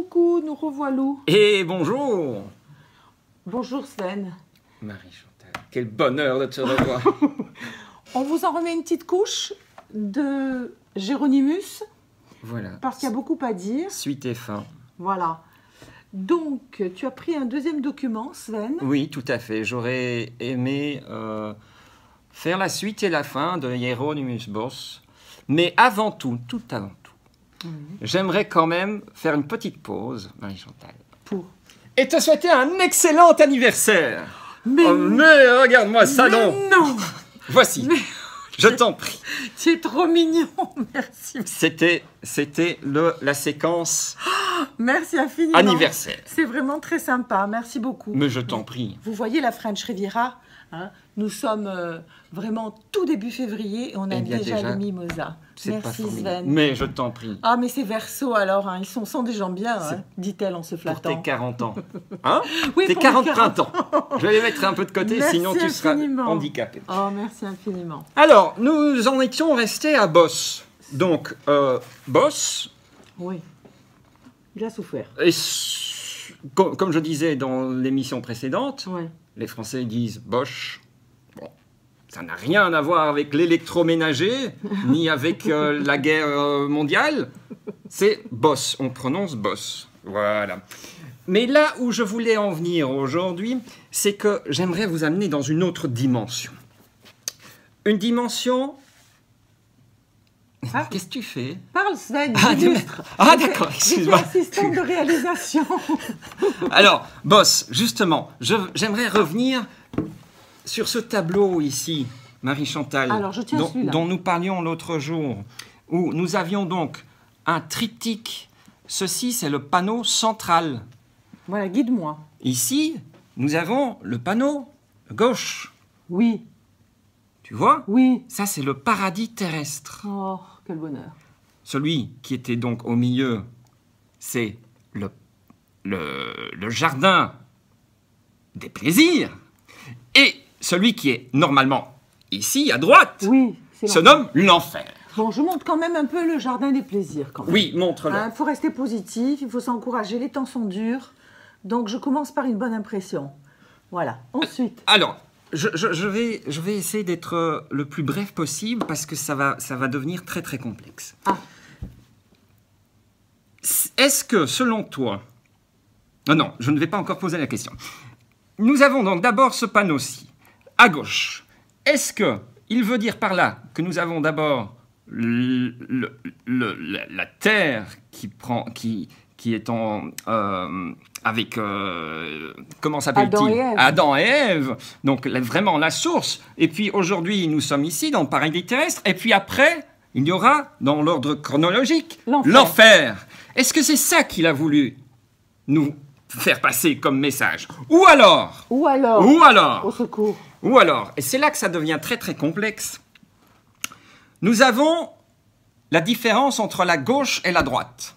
Coucou, nous revoilà. Et bonjour Bonjour Sven. Marie-Chantal, quel bonheur de te revoir. On vous en remet une petite couche de Géronimus. Voilà. Parce qu'il y a beaucoup à dire. Suite et fin. Voilà. Donc, tu as pris un deuxième document, Sven. Oui, tout à fait. J'aurais aimé faire la suite et la fin de Hieronymus Bosch. Mais avant tout, j'aimerais quand même faire une petite pause, Marie-Chantal. Pour. Et te souhaiter un excellent anniversaire. Mais, mais regarde-moi ça, mais non. non. Voici. Mais... Je t'en prie. Tu es trop mignon, merci. C'était la séquence Merci infiniment. anniversaire. C'est vraiment très sympa, merci beaucoup. Mais je t'en prie. Vous voyez la French Riviera, hein, nous sommes vraiment tout début février et on a déjà les mimosas. Merci Sven. Mais je t'en prie. Ah mais c'est Verseau alors, hein, ils sont des gens bien, hein, dit-elle en se flattant. Pour tes 40 ans. Hein? Oui, tes pour 40 mes 40 printemps. Je vais les mettre un peu de côté, merci sinon tu seras infiniment. handicapé. Oh, merci infiniment. Alors, nous en étions restés à Boss. Donc, Boss... Oui, il a souffert. Et comme je disais dans l'émission précédente, Ouais. les Français disent Bosch. Bon, ça n'a rien à voir avec l'électroménager, ni avec la guerre mondiale. C'est Boss, on prononce Boss. Voilà. Mais là où je voulais en venir aujourd'hui, c'est que j'aimerais vous amener dans une autre dimension. Une dimension... Ah. Qu'est-ce que tu fais? Parle Sven, d'accord, excuse-moi. Je suis assistante de réalisation. Alors, Boss, justement, j'aimerais revenir sur ce tableau ici, Marie-Chantal, Alors, je tiens celui-là. dont nous parlions l'autre jour, où nous avions donc un triptyque. Ceci, c'est le panneau central. Voilà, guide-moi. Ici, nous avons le panneau gauche. Oui, Tu vois? oui. Ça, c'est le paradis terrestre. Oh, quel bonheur. Celui qui était donc au milieu, c'est le jardin des plaisirs. Et celui qui est normalement ici, à droite, Oui, c'est se nomme l'enfer. Bon, je montre quand même un peu le jardin des plaisirs. Quand même. Oui, montre-le. Il faut rester positif, il faut s'encourager, les temps sont durs. Donc, je commence par une bonne impression. Voilà. Ensuite, Alors, je vais essayer d'être le plus bref possible parce que ça va devenir très très complexe. Ah. Est-ce que, selon toi... Non, je ne vais pas encore poser la question. Nous avons donc d'abord ce panneau-ci, à gauche. Est-ce qu'il veut dire par là que nous avons d'abord la terre qui est avec comment s'appelle-t-il? Adam et Ève. Donc vraiment la source. Et puis aujourd'hui, nous sommes ici dans le paradis terrestre. Et puis après, il y aura, dans l'ordre chronologique, l'enfer. Est-ce que c'est ça qu'il a voulu nous faire passer comme message? Ou alors, au secours. ou alors, et c'est là que ça devient très très complexe, nous avons la différence entre la gauche et la droite.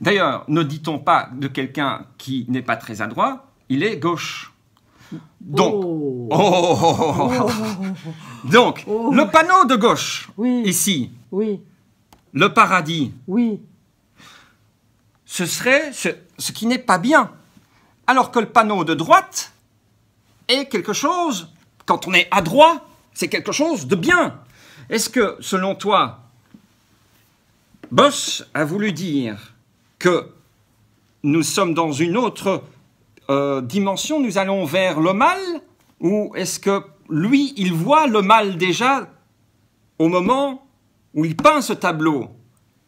D'ailleurs, ne dit-on pas de quelqu'un qui n'est pas très adroit, il est gauche. Donc, Donc le panneau de gauche, Oui. ici, Oui, le paradis, oui. ce serait ce qui n'est pas bien. Alors que le panneau de droite est quelque chose, quand on est adroit, c'est quelque chose de bien. Est-ce que, selon toi, Bosch a voulu dire que nous sommes dans une autre dimension, nous allons vers le mal? Ou est-ce que lui, il voit le mal déjà au moment où il peint ce tableau,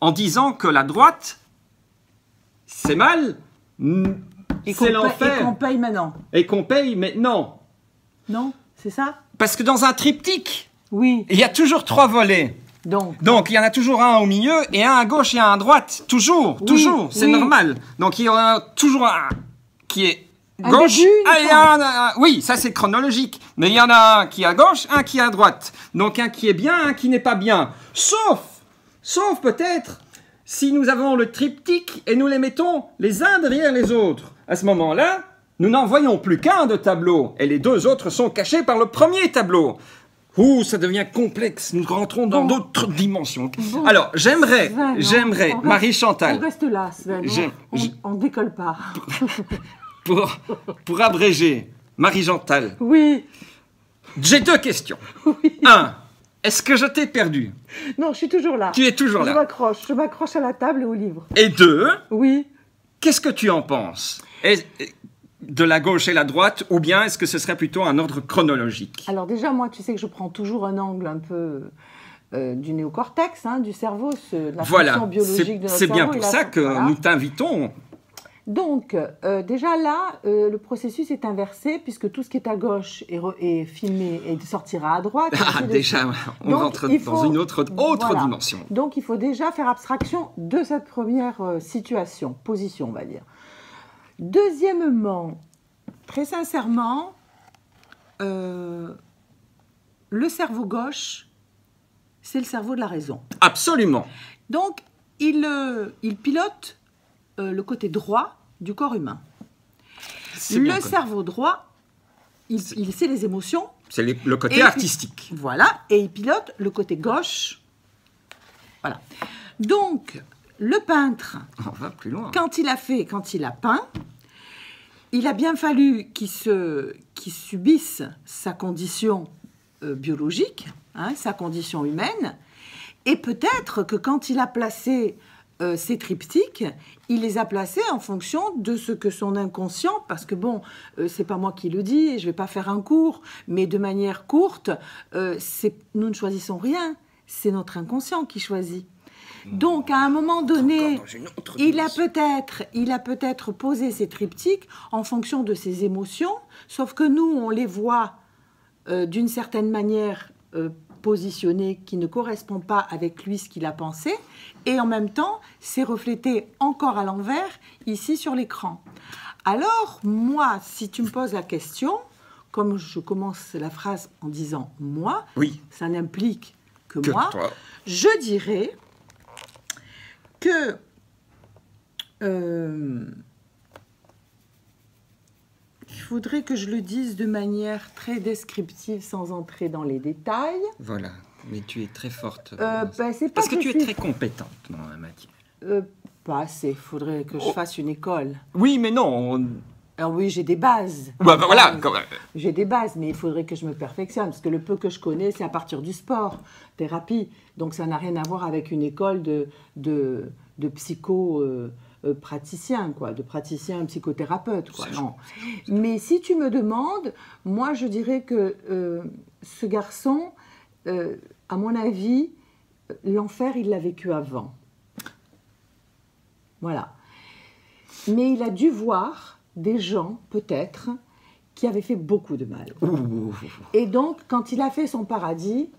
en disant que la droite, c'est mal, c'est l'enfer. Et qu'on paye maintenant. Et qu'on paye maintenant. Non? C'est ça? Parce que dans un triptyque, Oui. il y a toujours 3 volets. Donc, il y en a toujours un au milieu et un à gauche et un à droite. Toujours, toujours. C'est normal. Donc, il y en a toujours un qui est gauche. Oui, ça c'est chronologique. Mais il y en a un qui est à gauche, un qui est à droite. Donc, un qui est bien, un qui n'est pas bien. Sauf peut-être si nous avons le triptyque et nous les mettons les uns derrière les autres. À ce moment-là, nous n'en voyons plus qu'un de tableau. Et les 2 autres sont cachés par le premier tableau. Ouh, ça devient complexe. Nous rentrons dans d'autres dimensions. Bon. Alors, j'aimerais, Marie-Chantal. On reste là, Sven. On décolle pas. Pour abréger, Marie-Chantal. Oui. J'ai 2 questions. Oui. 1. Est-ce que je t'ai perdu? Non, je suis toujours là. Tu es toujours là. Je m'accroche à la table et au livre. Et 2. Oui. Qu'est-ce que tu en penses? De la gauche et la droite, ou bien est-ce que ce serait plutôt un ordre chronologique? Alors déjà, moi, tu sais que je prends toujours un angle un peu du néocortex, du cerveau, de la fonction biologique de notre cerveau. C'est bien pour ça que nous t'invitons. Donc, déjà là, le processus est inversé, puisque tout ce qui est à gauche est filmé et sortira à droite. Ah, déjà, on rentre dans une autre dimension. Donc, il faut déjà faire abstraction de cette première position, on va dire. Deuxièmement, très sincèrement, le cerveau gauche, c'est le cerveau de la raison. Absolument. Donc, il pilote le côté droit du corps humain. Le cerveau droit, il sait les émotions. C'est le côté artistique. Voilà, et il pilote le côté gauche. Voilà. Donc, le peintre, on va plus loin. Quand il a peint, il a bien fallu qu'il subisse sa condition biologique, sa condition humaine, et peut-être que quand il a placé ces triptyques, il les a placés en fonction de ce que son inconscient, parce que bon, c'est pas moi qui le dis, et je vais pas faire un cours, mais de manière courte, nous ne choisissons rien, c'est notre inconscient qui choisit. Donc, à un moment donné, il a peut-être posé ces triptyques en fonction de ses émotions, sauf que nous, on les voit d'une certaine manière positionnés qui ne correspond pas avec lui ce qu'il a pensé, et en même temps, c'est reflété encore à l'envers, ici sur l'écran. Alors, moi, si tu me poses la question, comme je commence la phrase en disant « moi oui. », ça n'implique que moi, toi. Je dirais que il faudrait que je le dise de manière très descriptive sans entrer dans les détails. Voilà, mais tu es très forte. C'est parce que tu es très compétente dans la matière. Pas assez, il faudrait que je fasse une école. Oui, mais non. Alors oui, j'ai des bases. Voilà. J'ai des bases, mais il faudrait que je me perfectionne, parce que le peu que je connais, c'est à partir du sport, thérapie. Donc ça n'a rien à voir avec une école de psycho... praticien, de praticien psychothérapeute. Non. Mais si tu me demandes, moi je dirais que ce garçon, à mon avis, l'enfer, il l'a vécu avant. Voilà. Mais il a dû voir des gens, peut-être, qui avaient fait beaucoup de mal. Et donc, quand il a fait son paradis,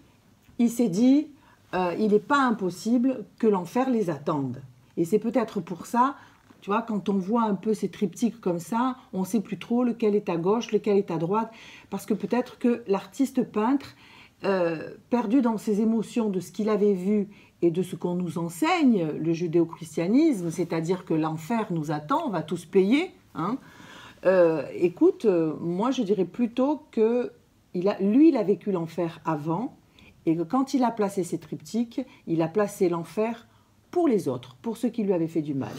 il s'est dit, il n'est pas impossible que l'enfer les attende. Et c'est peut-être pour ça, tu vois, quand on voit un peu ces triptyques comme ça, on ne sait plus trop lequel est à gauche, lequel est à droite, parce que peut-être que l'artiste peintre, perdu dans ses émotions de ce qu'il avait vu et de ce qu'on nous enseigne, le judéo-christianisme, c'est-à-dire que l'enfer nous attend, on va tous payer. Écoute, moi je dirais plutôt que lui, il a vécu l'enfer avant, et que quand il a placé ses triptyques, il a placé l'enfer pour les autres, pour ceux qui lui avaient fait du mal.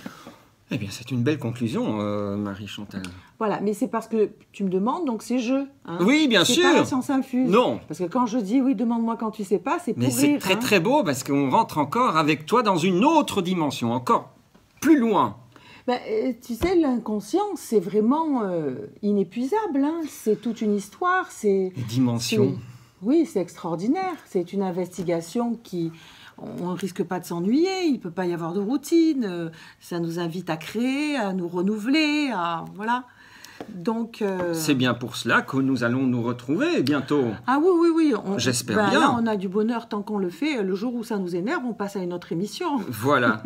Eh bien, c'est une belle conclusion, Marie-Chantal. Voilà, mais c'est parce que tu me demandes, donc c'est je. Oui, bien sûr. C'est pas la science infuse. Non. Parce que quand je dis, oui, demande-moi quand tu sais pas, c'est pour rire. Mais c'est très, très beau, parce qu'on rentre encore avec toi dans une autre dimension, encore plus loin. Tu sais, l'inconscient, c'est vraiment inépuisable. C'est toute une histoire. Les dimensions. Oui, c'est extraordinaire. C'est une investigation qui... On ne risque pas de s'ennuyer, il ne peut pas y avoir de routine, ça nous invite à créer, à nous renouveler, voilà. Donc, c'est bien pour cela que nous allons nous retrouver bientôt. Ah oui. J'espère bien. Là, on a du bonheur tant qu'on le fait. Le jour où ça nous énerve, on passe à une autre émission. Voilà.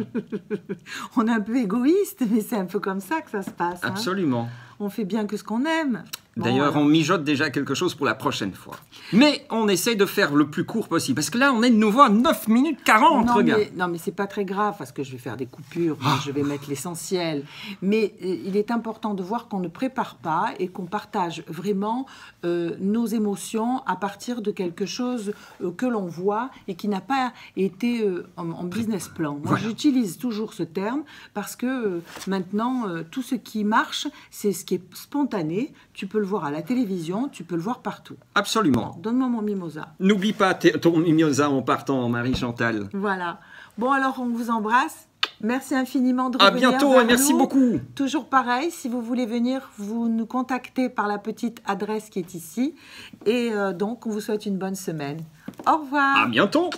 On est un peu égoïste, mais c'est un peu comme ça que ça se passe. Absolument. on fait bien que ce qu'on aime. Bon, D'ailleurs, on mijote déjà quelque chose pour la prochaine fois. Mais on essaye de faire le plus court possible. Parce que là, on est de nouveau à 9 minutes 40, regarde. Non, mais c'est pas très grave parce que je vais faire des coupures, je vais mettre l'essentiel. Mais il est important de voir qu'on ne prépare pas et qu'on partage vraiment nos émotions à partir de quelque chose que l'on voit et qui n'a pas été en business plan. Moi, Voilà. j'utilise toujours ce terme parce que maintenant, tout ce qui marche, c'est ce qui est spontané. Tu peux le voir à la télévision, tu peux le voir partout. Absolument. Donne-moi mon mimosa. N'oublie pas ton mimosa en partant, Marie-Chantal. Voilà. Bon, alors, on vous embrasse. Merci infiniment de À revenir bientôt vers et merci nous. beaucoup. Toujours pareil, si vous voulez venir, vous nous contactez par la petite adresse qui est ici. Et donc, on vous souhaite une bonne semaine. Au revoir. À bientôt.